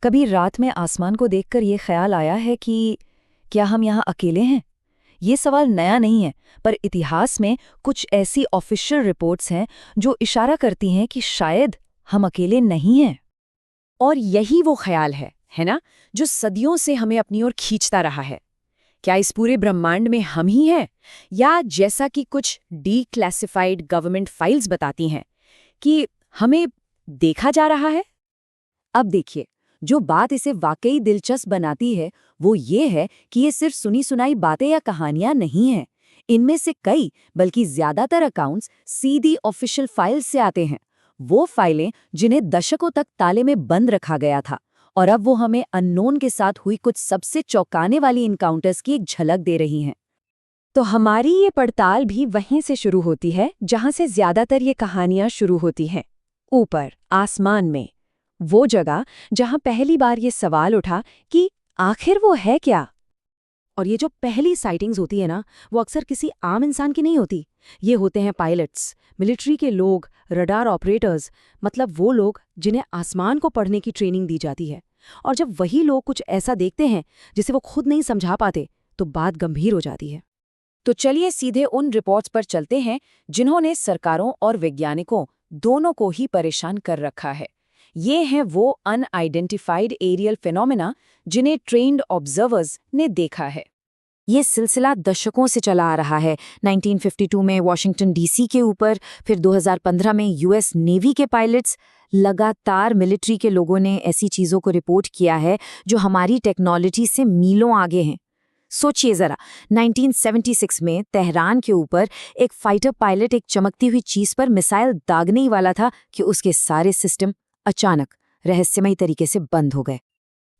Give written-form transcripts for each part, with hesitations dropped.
कभी रात में आसमान को देखकर ये ख्याल आया है कि क्या हम यहाँ अकेले हैं? ये सवाल नया नहीं है, पर इतिहास में कुछ ऐसी ऑफिशियल रिपोर्ट्स हैं जो इशारा करती हैं कि शायद हम अकेले नहीं हैं। और यही वो ख्याल है ना, जो सदियों से हमें अपनी ओर खींचता रहा है। क्या इस पूरे ब्रह्मांड में हम ही हैं, या जैसा कि कुछ डीक्लासिफाइड गवर्नमेंट फाइल्स बताती हैं कि हमें देखा जा रहा है? अब देखिए, जो बात इसे वाकई दिलचस्प बनाती है वो ये है कि ये सिर्फ सुनी सुनाई बातें या कहानियां नहीं हैं। इनमें से कई, बल्कि ज्यादातर अकाउंट्स सीधी ऑफिशियल फाइल्स से आते हैं। वो फाइलें जिन्हें दशकों तक ताले में बंद रखा गया था, और अब वो हमें अननोन के साथ हुई कुछ सबसे चौंकाने वाली इनकाउंटर्स की एक झलक दे रही हैं। तो हमारी ये पड़ताल भी वहीं से शुरू होती है जहां से ज्यादातर ये कहानियां शुरू होती हैं, ऊपर आसमान में। वो जगह जहां पहली बार ये सवाल उठा कि आखिर वो है क्या। और ये जो पहली साइटिंग्स होती है ना, वो अक्सर किसी आम इंसान की नहीं होती। ये होते हैं पायलट्स, मिलिट्री के लोग, रडार ऑपरेटर्स, मतलब वो लोग जिन्हें आसमान को पढ़ने की ट्रेनिंग दी जाती है। और जब वही लोग कुछ ऐसा देखते हैं जिसे वो खुद नहीं समझा पाते, तो बात गंभीर हो जाती है। तो चलिए सीधे उन रिपोर्ट्स पर चलते हैं जिन्होंने सरकारों और वैज्ञानिकों दोनों को ही परेशान कर रखा है। ये हैं वो अनआइडेंटिफाइड एरियल फिनोमेना जिन्हें ट्रेन्ड ऑब्जर्वर्स ने देखा है। ये सिलसिला दशकों से चला आ रहा है। 1952 में वॉशिंगटन डीसी के ऊपर, फिर 2015 में यूएस नेवी के पायलट्स, लगातार मिलिट्री के लोगों ने ऐसी चीज़ों को रिपोर्ट किया है जो हमारी टेक्नोलॉजी से मीलों आगे हैं। सोचिए ज़रा, 1976 में तेहरान के ऊपर एक फाइटर पायलट एक चमकती हुई चीज़ पर मिसाइल दागने ही वाला था कि उसके सारे सिस्टम अचानक रहस्यमयी तरीके से बंद हो गए।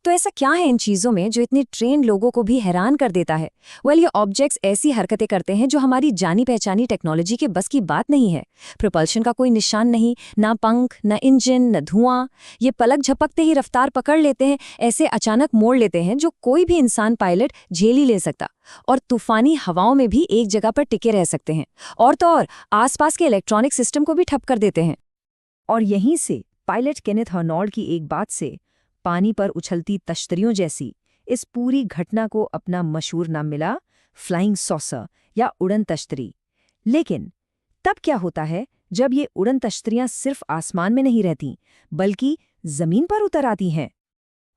तो ऐसा क्या है इन चीज़ों में जो इतने ट्रेन लोगों को भी हैरान कर देता है? ये ऑब्जेक्ट्स ऐसी हरकतें करते हैं जो हमारी जानी पहचानी टेक्नोलॉजी के बस की बात नहीं है। प्रोपल्शन का कोई निशान नहीं, ना पंख, ना इंजन, न धुआं। ये पलक झपकते ही रफ्तार पकड़ लेते हैं, ऐसे अचानक मोड़ लेते हैं जो कोई भी इंसान पायलट झेल ही ले सकता। और तूफानी हवाओं में भी एक जगह पर टिके रह सकते हैं, और तो और आसपास के इलेक्ट्रॉनिक सिस्टम को भी ठप कर देते हैं। और यहीं से पायलट केनेथ हर्नॉल्ड की एक बात से पानी पर उछलती तश्तरियों जैसी इस पूरी घटना को अपना मशहूर नाम मिला, फ्लाइंग सॉसर या उड़न तश्तरी। लेकिन तब क्या होता है जब ये उड़न तश्तरियां सिर्फ आसमान में नहीं रहती, बल्कि जमीन पर उतर आती हैं?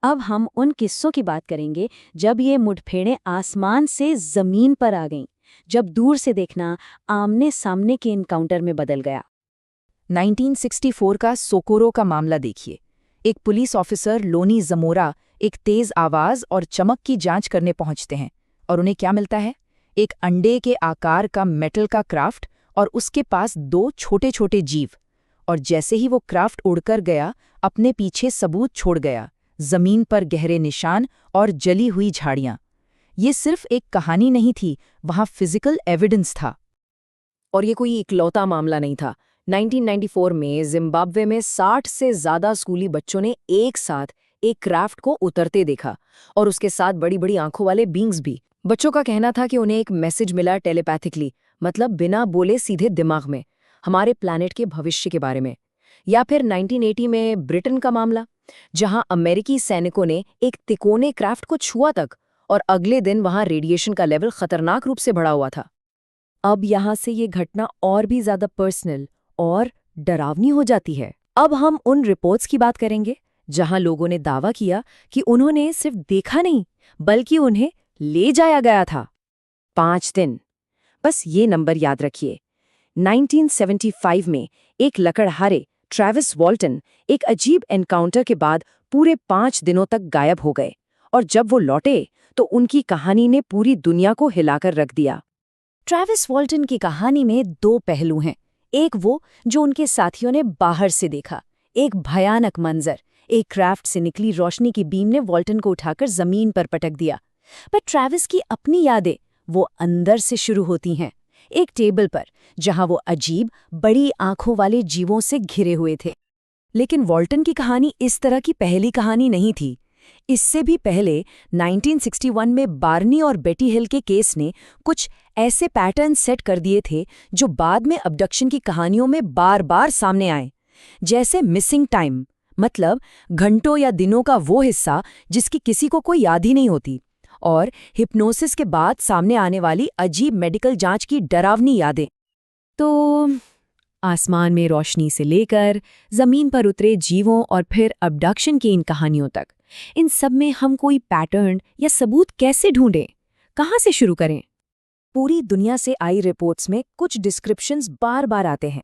अब हम उन किस्सों की बात करेंगे जब ये मुठभेड़ें आसमान से जमीन पर आ गईं, जब दूर से देखना आमने सामने के इनकाउंटर में बदल गया। 1964 का सोकोरो का मामला देखिए। एक पुलिस ऑफिसर लोनी जमोरा एक तेज आवाज और चमक की जांच करने पहुंचते हैं, और उन्हें क्या मिलता है? एक अंडे के आकार का मेटल का क्राफ्ट और उसके पास दो छोटे छोटे जीव। और जैसे ही वो क्राफ्ट उड़कर गया, अपने पीछे सबूत छोड़ गया, जमीन पर गहरे निशान और जली हुई झाड़ियां। ये सिर्फ एक कहानी नहीं थी, वहां फिजिकल एविडेंस था। और ये कोई इकलौता मामला नहीं था। 1994 में जिम्बाब्वे में 60 से ज़्यादा स्कूली बच्चों ने एक साथ एक क्राफ्ट को उतरते देखा, और उसके साथ बड़ी बड़ी आंखों वाले बींग्स भी। बच्चों का कहना था कि उन्हें एक मैसेज मिला टेलीपैथिकली, मतलब बिना बोले सीधे दिमाग में, हमारे प्लैनेट के भविष्य के बारे में। या फिर 1980 में ब्रिटेन का मामला, जहां अमेरिकी सैनिकों ने एक तिकोने क्राफ्ट को छुआ तक, और अगले दिन वहां रेडिएशन का लेवल खतरनाक रूप से बढ़ा हुआ था। अब यहां से ये घटना और भी ज्यादा पर्सनल और डरावनी हो जाती है। अब हम उन रिपोर्ट्स की बात करेंगे जहां लोगों ने दावा किया कि उन्होंने सिर्फ देखा नहीं, बल्कि उन्हें ले जाया गया था। 5 दिन। बस ये नंबर याद रखिए। 1975 में एक लकड़हारे ट्रेविस वॉल्टन एक अजीब एनकाउंटर के बाद पूरे 5 दिनों तक गायब हो गए, और जब वो लौटे तो उनकी कहानी ने पूरी दुनिया को हिलाकर रख दिया। ट्रेविस वॉल्टन की कहानी में 2 पहलू हैं। एक वो जो उनके साथियों ने बाहर से देखा, एक भयानक मंजर, एक क्राफ्ट से निकली रोशनी की बीम ने वॉल्टन को उठाकर जमीन पर पटक दिया। पर ट्रेविस की अपनी यादें वो अंदर से शुरू होती हैं, एक टेबल पर जहां वो अजीब बड़ी आंखों वाले जीवों से घिरे हुए थे। लेकिन वॉल्टन की कहानी इस तरह की पहली कहानी नहीं थी। इससे भी पहले 1961 में बार्नी और बेटी हिल के केस ने कुछ ऐसे पैटर्न सेट कर दिए थे जो बाद में अबडक्शन की कहानियों में बार बार सामने आए, जैसे मिसिंग टाइम, मतलब घंटों या दिनों का वो हिस्सा जिसकी किसी को कोई याद ही नहीं होती, और हिप्नोसिस के बाद सामने आने वाली अजीब मेडिकल जांच की डरावनी यादें। तो आसमान में रोशनी से लेकर जमीन पर उतरे जीवों और फिर अबडक्शन की इन कहानियों तक, इन सब में हम कोई पैटर्न या सबूत कैसे ढूंढें? कहाँ से शुरू करें? पूरी दुनिया से आई रिपोर्ट्स में कुछ डिस्क्रिप्शंस बार बार आते हैं।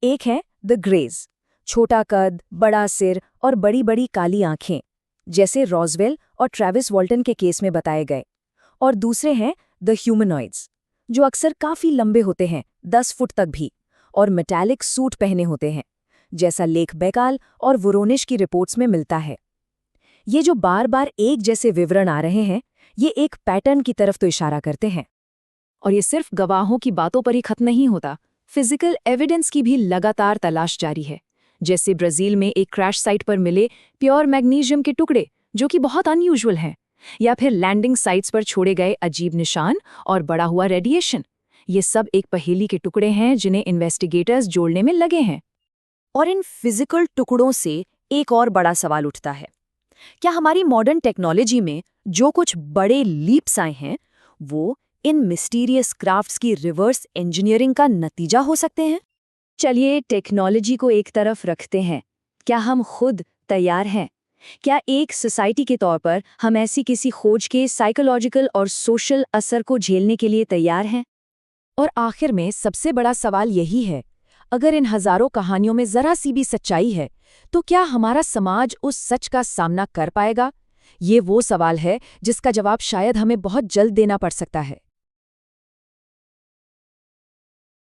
एक है द ग्रेज, छोटा कद, बड़ा सिर और बड़ी बड़ी काली आंखें, जैसे रॉसवेल और ट्रेविस वॉल्टन के केस में बताए गए। और दूसरे हैं द ह्यूमनॉइड्स, जो अक्सर काफी लंबे होते हैं, 10 फुट तक भी, और मेटालिक सूट पहने होते हैं, जैसा लेक बेकाल और वोरोनिश की रिपोर्ट्स में मिलता है। ये जो बार बार एक जैसे विवरण आ रहे हैं, ये एक पैटर्न की तरफ तो इशारा करते हैं। और ये सिर्फ गवाहों की बातों पर ही खत्म नहीं होता, फिजिकल एविडेंस की भी लगातार तलाश जारी है। जैसे ब्राजील में एक क्रैश साइट पर मिले प्योर मैग्नीशियम के टुकड़े, जो कि बहुत अनयूजुअल हैं, या फिर लैंडिंग साइट्स पर छोड़े गए अजीब निशान और बढ़ा हुआ रेडिएशन। ये सब एक पहेली के टुकड़े हैं जिन्हें इन्वेस्टिगेटर्स जोड़ने में लगे हैं। और इन फिजिकल टुकड़ों से एक और बड़ा सवाल उठता है, क्या हमारी मॉडर्न टेक्नोलॉजी में जो कुछ बड़े लीप्स आए हैं, वो इन मिस्टीरियस क्राफ्ट्स की रिवर्स इंजीनियरिंग का नतीजा हो सकते हैं? चलिए टेक्नोलॉजी को एक तरफ रखते हैं, क्या हम खुद तैयार हैं? क्या एक सोसाइटी के तौर पर हम ऐसी किसी खोज के साइकोलॉजिकल और सोशल असर को झेलने के लिए तैयार हैं? और आखिर में सबसे बड़ा सवाल यही है, अगर इन हजारों कहानियों में जरा सी भी सच्चाई है, तो क्या हमारा समाज उस सच का सामना कर पाएगा? ये वो सवाल है जिसका जवाब शायद हमें बहुत जल्द देना पड़ सकता है।